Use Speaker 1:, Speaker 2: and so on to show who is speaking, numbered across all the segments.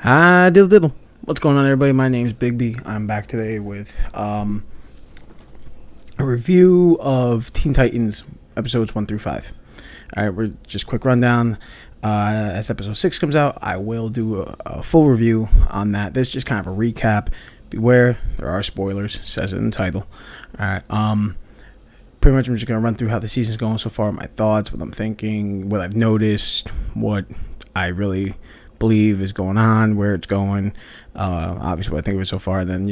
Speaker 1: Diddle diddle. What's going on, everybody? My name's Big B. I'm back today with a review of Teen Titans episodes 1 through 5. All right, we're just quick rundown. As episode 6 comes out, I will do a full review on that. This is just kind of a recap. Beware, there are spoilers. Says it in the title. All right. Pretty much I'm just gonna run through how the season's going so far, my thoughts, what I'm thinking, what I've noticed, what I really believe is going on, where it's going, obviously what I think of it so far. And then,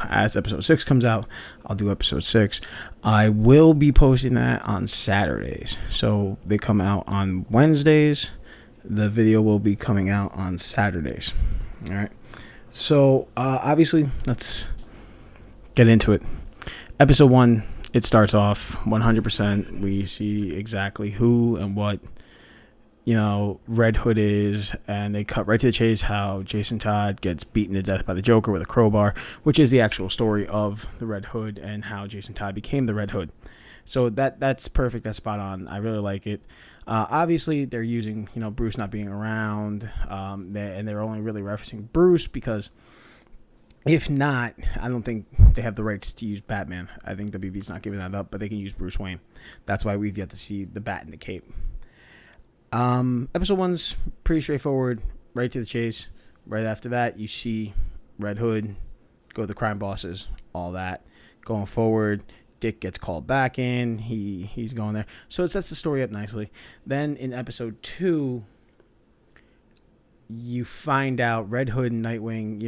Speaker 1: as episode 6 comes out, I'll do episode 6. I will be posting that on Saturdays, so they come out on Wednesdays. The video will be coming out on Saturdays. All right, so obviously let's get into it. Episode 1, it starts off 100%. We see exactly who and what Red Hood is, and they cut right to the chase how Jason Todd gets beaten to death by the Joker with a crowbar, which is the actual story of the Red Hood and how Jason Todd became the Red Hood. So that's perfect. That's spot on. I really like it. Obviously, they're using Bruce not being around, and they're only really referencing Bruce because if not, I don't think they have the rights to use Batman. I think WB's not giving that up, but they can use Bruce Wayne. That's why we've yet to see the Bat in the cape. Episode 1's pretty straightforward, right to the chase. Right after that, you see Red Hood go to the crime bosses, all that. Going forward, Dick gets called back in. He's going there. So it sets the story up nicely. Then in episode 2, you find out Red Hood and Nightwing,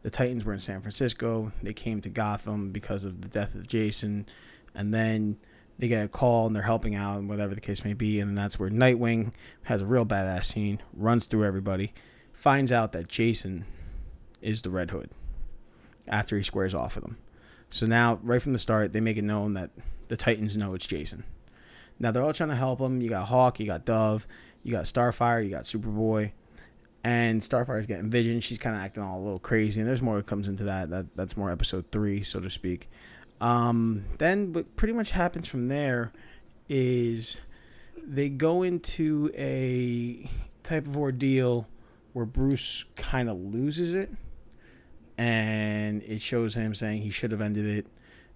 Speaker 1: the Titans were in San Francisco. They came to Gotham because of the death of Jason. And then they get a call and they're helping out and whatever the case may be. And that's where Nightwing has a real badass scene, runs through everybody, finds out that Jason is the Red Hood after he squares off with him. So now, right from the start, they make it known that the Titans know it's Jason. Now, they're all trying to help him. You got Hawk, you got Dove, you got Starfire, you got Superboy. And Starfire's getting Vision. She's kind of acting all a little crazy. And there's more that comes into that. That's more episode 3, so to speak. Then what pretty much happens from there is they go into a type of ordeal where Bruce kind of loses it, and it shows him saying he should have ended it,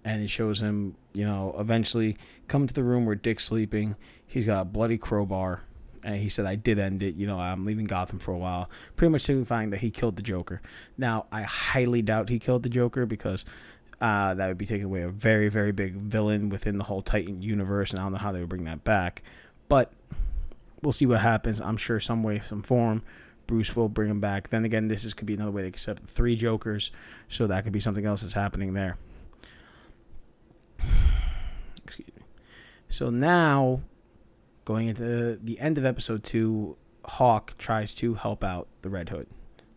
Speaker 1: and it shows him, eventually come to the room where Dick's sleeping. He's got a bloody crowbar, and he said, I did end it, I'm leaving Gotham for a while, pretty much signifying that he killed the Joker. Now, I highly doubt he killed the Joker because that would be taking away a very, very big villain within the whole Titan universe, and I don't know how they would bring that back. But we'll see what happens. I'm sure some way, some form, Bruce will bring him back. Then again, could be another way they could set up 3 Jokers, so that could be something else that's happening there. Excuse me. So now, going into the end of episode 2, Hawk tries to help out the Red Hood.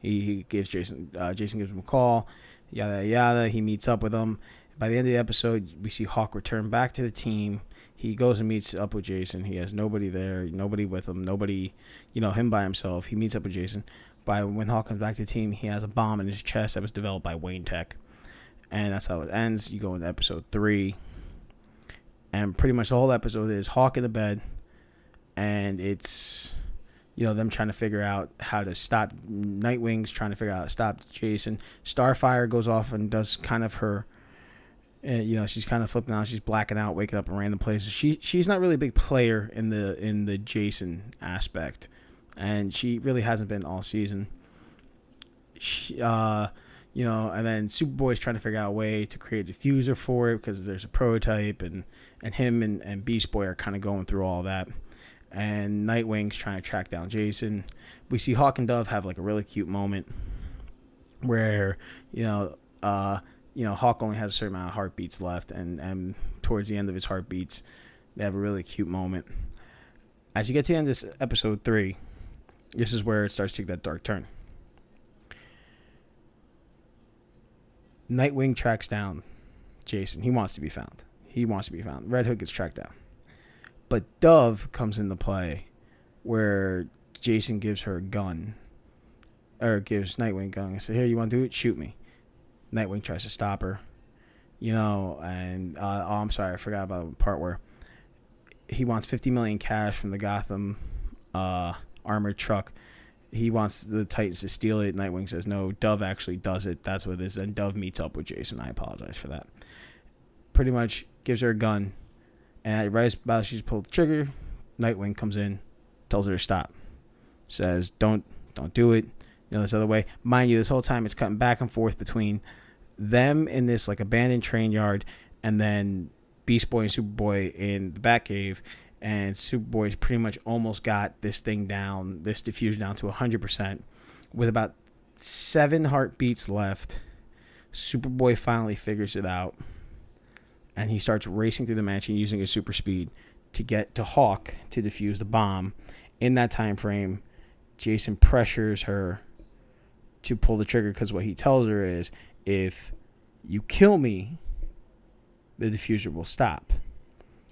Speaker 1: He gives Jason gives him a call. Yada yada. He meets up with him. By the end of the episode, we see Hawk return back to the team. He goes and meets up with Jason. He has nobody there, nobody with him, nobody, him by himself. He meets up with Jason. When Hawk comes back to the team, he has a bomb in his chest that was developed by Wayne Tech, and that's how it ends. You go into episode 3, and pretty much the whole episode is Hawk in the bed, and it's them trying to figure out how to stop Nightwing's trying to figure out how to stop Jason. Starfire goes off and does kind of her, she's kind of flipping out. She's blacking out, waking up in random places. She's not really a big player in the Jason aspect, and she really hasn't been all season. And then Superboy's trying to figure out a way to create a diffuser for it because there's a prototype, and him and Beast Boy are kind of going through all that. And Nightwing's trying to track down Jason. We see Hawk and Dove have like a really cute moment where Hawk only has a certain amount of heartbeats left, and towards the end of his heartbeats, they have a really cute moment. As you get to the end of this episode 3, this is where it starts to take that dark turn. Nightwing tracks down Jason. He wants to be found. Red Hood gets tracked down. But Dove comes into play where Jason gives her a gun, or gives Nightwing a gun and says, here, you want to do it? Shoot me. Nightwing tries to stop her, and I'm sorry, I forgot about the part where he wants $50 million cash from the Gotham armored truck he wants the Titans to steal it. Nightwing says no. Dove actually does it. That's what it is. And Dove meets up with Jason. I apologize for that. Pretty much gives her a gun, and right about she's pulled the trigger, Nightwing comes in, tells her to stop, says don't do it. This other way. Mind you, this whole time it's cutting back and forth between them in this like abandoned train yard, and then Beast Boy and Superboy in the Batcave. And Superboy's pretty much almost got this thing down, this diffusion down to 100%. With about 7 heartbeats left, Superboy finally figures it out. And he starts racing through the mansion using his super speed to get to Hawk to defuse the bomb. In that time frame, Jason pressures her to pull the trigger because what he tells her is, if you kill me, the diffuser will stop.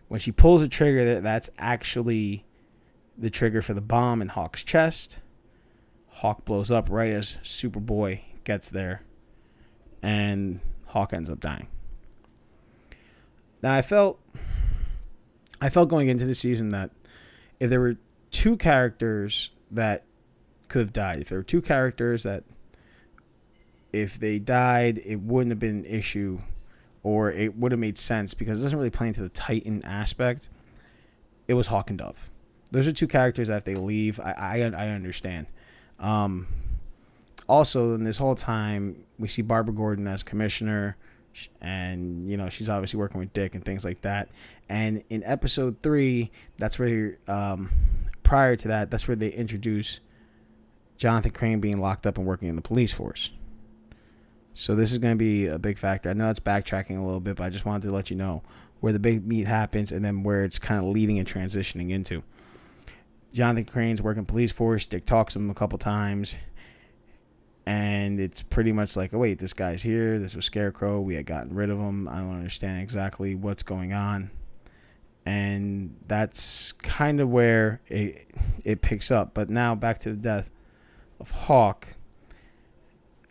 Speaker 1: When she pulls the trigger, that's actually the trigger for the bomb in Hawk's chest. Hawk blows up right as Superboy gets there, and Hawk ends up dying. Now, I felt going into the season that if there were 2 characters that could have died, if there were 2 characters that if they died, it wouldn't have been an issue, or it would have made sense because it doesn't really play into the Titan aspect, it was Hawk and Dove. Those are 2 characters that if they leave, I understand. Also, in this whole time, we see Barbara Gordon as commissioner, and she's obviously working with Dick and things like that. And in episode 3, that's where prior to that, that's where they introduce Jonathan Crane being locked up and working in the police force. So this is going to be a big factor. I know it's backtracking a little bit, but I just wanted to let you know where the big meet happens and then where it's kind of leading and transitioning into. Jonathan Crane's working police force. Dick talks to him a couple times. And it's pretty much like, oh, wait, this guy's here. This was Scarecrow. We had gotten rid of him. I don't understand exactly what's going on. And that's kind of where it picks up. But now back to the death of Hawk.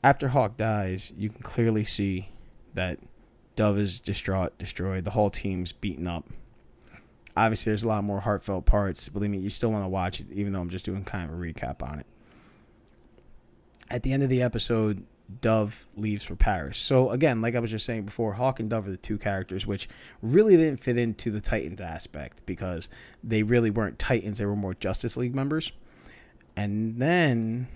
Speaker 1: After Hawk dies, you can clearly see that Dove is distraught, destroyed. The whole team's beaten up. Obviously, there's a lot more heartfelt parts. Believe me, you still want to watch it, even though I'm just doing kind of a recap on it. At the end of the episode, Dove leaves for Paris. So, again, like I was just saying before, Hawk and Dove are the 2 characters which really didn't fit into the Titans aspect because they really weren't Titans. They were more Justice League members. And then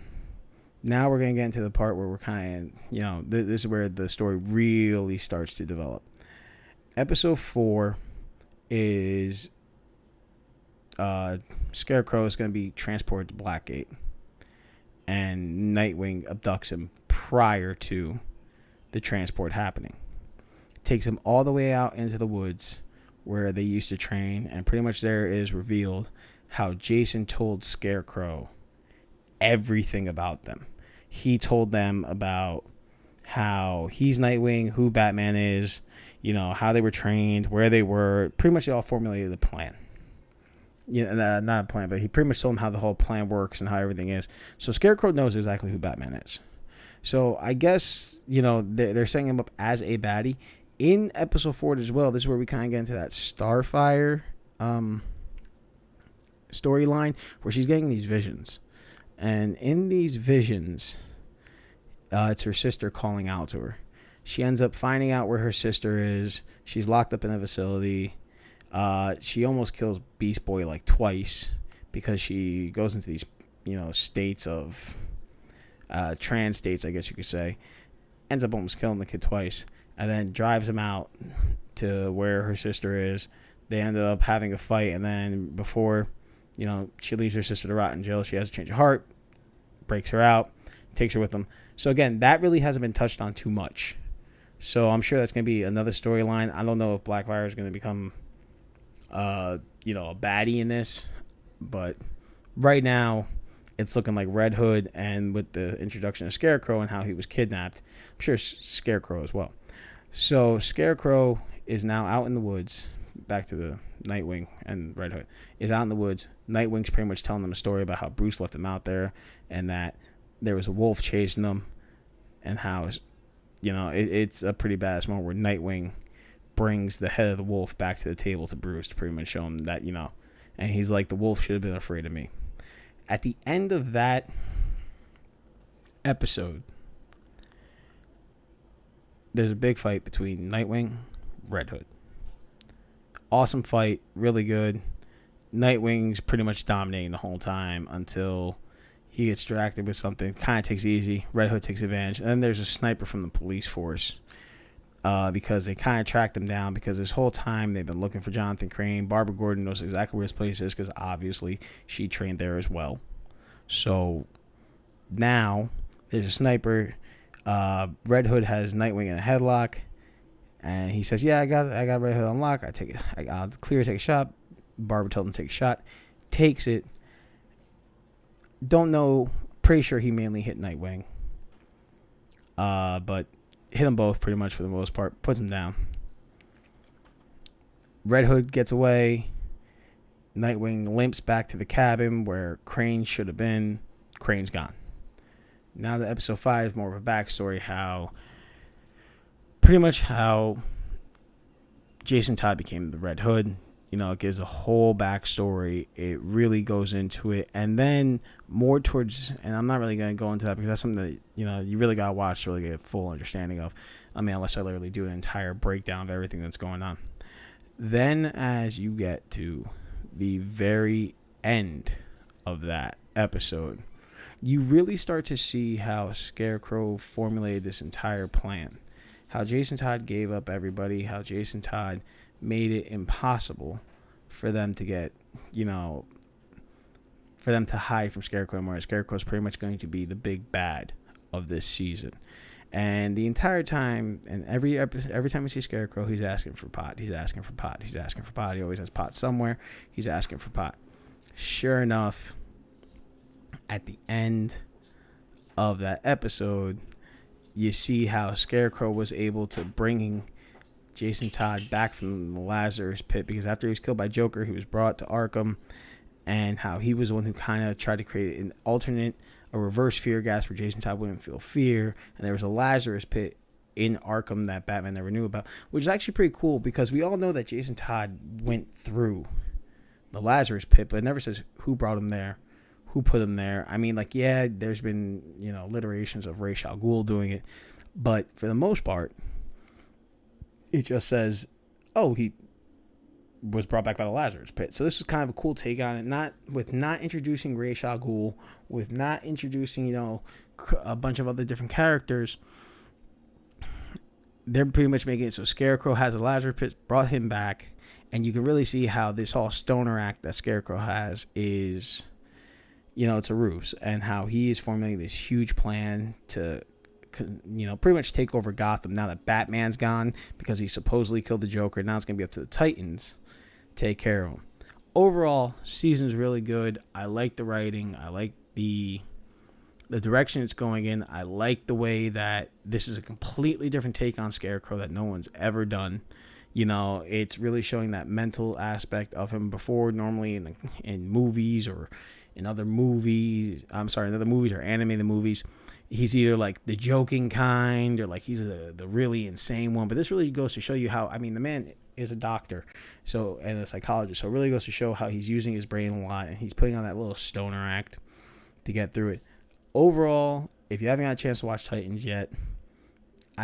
Speaker 1: now we're going to get into the part where we're kind of, this is where the story really starts to develop. Episode 4 is Scarecrow is going to be transported to Blackgate. And Nightwing abducts him prior to the transport happening. Takes him all the way out into the woods where they used to train. And pretty much there is revealed how Jason told Scarecrow everything about them. He told them about how he's Nightwing, who Batman is, how they were trained, where they were. Pretty much all formulated the plan. Not a plan, but he pretty much told them how the whole plan works and how everything is. So Scarecrow knows exactly who Batman is. So I guess, they're setting him up as a baddie. In episode 4 as well, this is where we kind of get into that Starfire storyline where she's getting these visions. And in these visions, it's her sister calling out to her. She ends up finding out where her sister is. She's locked up in a facility. She almost kills Beast Boy like twice because she goes into these, states of trans states, I guess you could say. Ends up almost killing the kid twice, and then drives him out to where her sister is. They ended up having a fight, and then before, she leaves her sister to rot in jail. She has a change of heart, breaks her out, takes her with them. So again, that really hasn't been touched on too much. So I'm sure that's going to be another storyline. I don't know if Blackfire is going to become, a baddie in this, but right now it's looking like Red Hood, and with the introduction of Scarecrow and how he was kidnapped, I'm sure Scarecrow as well. So Scarecrow is now out in the woods. Back to the Nightwing and Red Hood is out in the woods. Nightwing's pretty much telling them a story about how Bruce left him out there, and that there was a wolf chasing them, and how it's a pretty badass moment where Nightwing brings the head of the wolf back to the table to Bruce to pretty much show him that, and he's like, the wolf should have been afraid of me. At the end of that episode, there's a big fight between Nightwing, Red Hood. Awesome fight, really good. Nightwing's pretty much dominating the whole time until he gets distracted with something. Kind of takes it easy. Red Hood takes advantage. And then there's a sniper from the police force because they kind of tracked him down because this whole time they've been looking for Jonathan Crane. Barbara Gordon knows exactly where his place is because obviously she trained there as well. So now there's a sniper. Red Hood has Nightwing in a headlock. And he says, yeah, I got Red Hood on lock. I'll clear, take a shot. Barbara told him to take a shot. Takes it. Don't know. Pretty sure he mainly hit Nightwing. But hit them both pretty much for the most part. Puts him down. Red Hood gets away. Nightwing limps back to the cabin where Crane should have been. Crane's gone. Now the episode 5 is more of a backstory how Jason Todd became the Red Hood. You know, it gives a whole backstory. It really goes into it. And then more towards, and I'm not really going to go into that because that's something that, you know, you really got to watch to really get a full understanding of. I mean, unless I literally do an entire breakdown of everything that's going on. Then as you get to the very end of that episode, you really start to see how Scarecrow formulated this entire plan. How Jason Todd gave up everybody, how Jason Todd made it impossible for them to get, you know, for them to hide from Scarecrow anymore. Scarecrow is pretty much going to be the big bad of this season. And the entire time, and every time we see Scarecrow, he's asking for pot. He's asking for pot. He's asking for pot. He always has pot somewhere. He's asking for pot. Sure enough, at the end of that episode, you see how Scarecrow was able to bring Jason Todd back from the Lazarus pit because after he was killed by Joker, he was brought to Arkham, and how he was the one who kind of tried to create an alternate, a reverse fear gas where Jason Todd wouldn't feel fear, and there was a Lazarus pit in Arkham that Batman never knew about, which is actually pretty cool because we all know that Jason Todd went through the Lazarus pit, but it never says who brought him there, who put him there. I mean, like, yeah, there's been, you know, alliterations of Ra's al Ghul doing it, but for the most part, it just says, oh, he was brought back by the Lazarus pit. So this is kind of a cool take on it, not introducing Ra's al Ghul, with not introducing, you know, a bunch of other different characters. They're pretty much making it so Scarecrow has a Lazarus pit, brought him back, and you can really see how this whole stoner act that Scarecrow has is, you know, it's a ruse, and how he is formulating this huge plan to, you know, pretty much take over Gotham now that Batman's gone because he supposedly killed the Joker. Now it's going to be up to the Titans to take care of him. Overall, season's really good. I like the writing. I like the direction it's going in. I like the way that this is a completely different take on Scarecrow that no one's ever done. You know, it's really showing that mental aspect of him before. Normally in movies or in other movies, or animated movies, he's either like the joking kind or like he's the really insane one. But this really goes to show you how, I mean, the man is a doctor and a psychologist. So it really goes to show how he's using his brain a lot and he's putting on that little stoner act to get through it. Overall, if you haven't got a chance to watch Titans yet,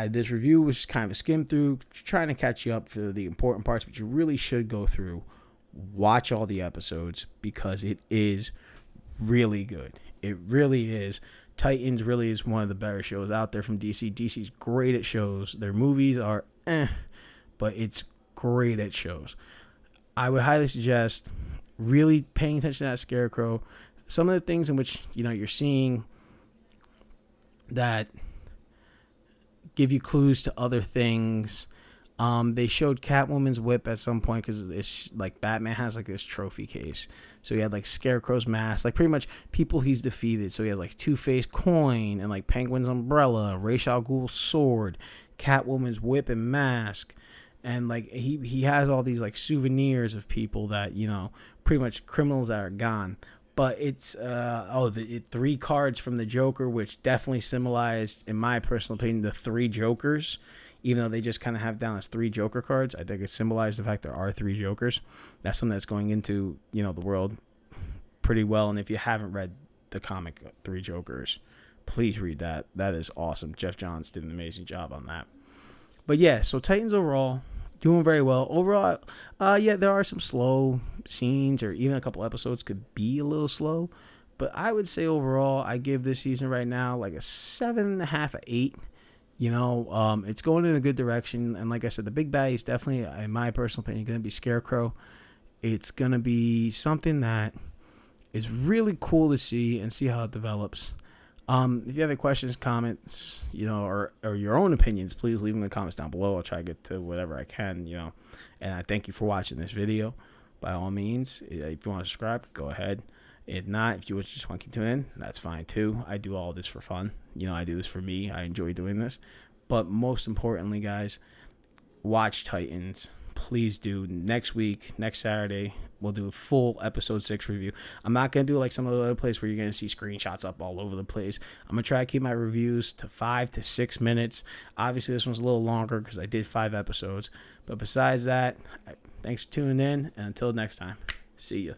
Speaker 1: this review was just kind of a skim through, trying to catch you up for the important parts, but you really should go through, watch all the episodes because it is really good. It really is. Titans really is one of the better shows out there from DC. DC's great at shows. Their movies are but it's great at shows. I would highly suggest really paying attention to that Scarecrow. Some of the things in which, you know, you're seeing that give you clues to other things. They showed Catwoman's whip at some point because it's like Batman has like this trophy case. So he had like Scarecrow's mask, like pretty much people he's defeated. So he had like Two-Face coin and like Penguin's umbrella, Ra's al Ghul's sword, Catwoman's whip and mask. And like he has all these like souvenirs of people that, you know, pretty much criminals that are gone. But it's the 3 cards from the Joker, which definitely symbolized, in my personal opinion, the 3 Jokers. Even though they just kind of have down as 3 Joker cards, I think it symbolized the fact there are 3 Jokers. That's something that's going into, you know, the world pretty well. And if you haven't read the comic 3 Jokers, Please read that. That is awesome. Jeff Johns did an amazing job on that. But yeah, so Titans overall doing very well. Overall, yeah, there are some slow scenes, or even a couple episodes could be a little slow. But I would say overall, I give this season right now like a 7.5, 8. It's going in a good direction. And like I said, the big bad is definitely, in my personal opinion, going to be Scarecrow. It's going to be something that is really cool to see and see how it develops. If you have any questions, comments, or your own opinions, please leave them in the comments down below. I'll try to get to whatever I can, And I thank you for watching this video. By all means, if you want to subscribe, go ahead. If not, if you just want to keep tuning in, that's fine too. I do all this for fun. I do this for me. I enjoy doing this. But most importantly, guys, watch Titans. Please do. Next week, next Saturday, we'll do a full episode 6 review. I'm not going to do like some of the other places where you're going to see screenshots up all over the place. I'm going to try to keep my reviews to 5 to 6 minutes. Obviously, this one's a little longer because I did 5 episodes. But besides that, thanks for tuning in. And until next time, see ya.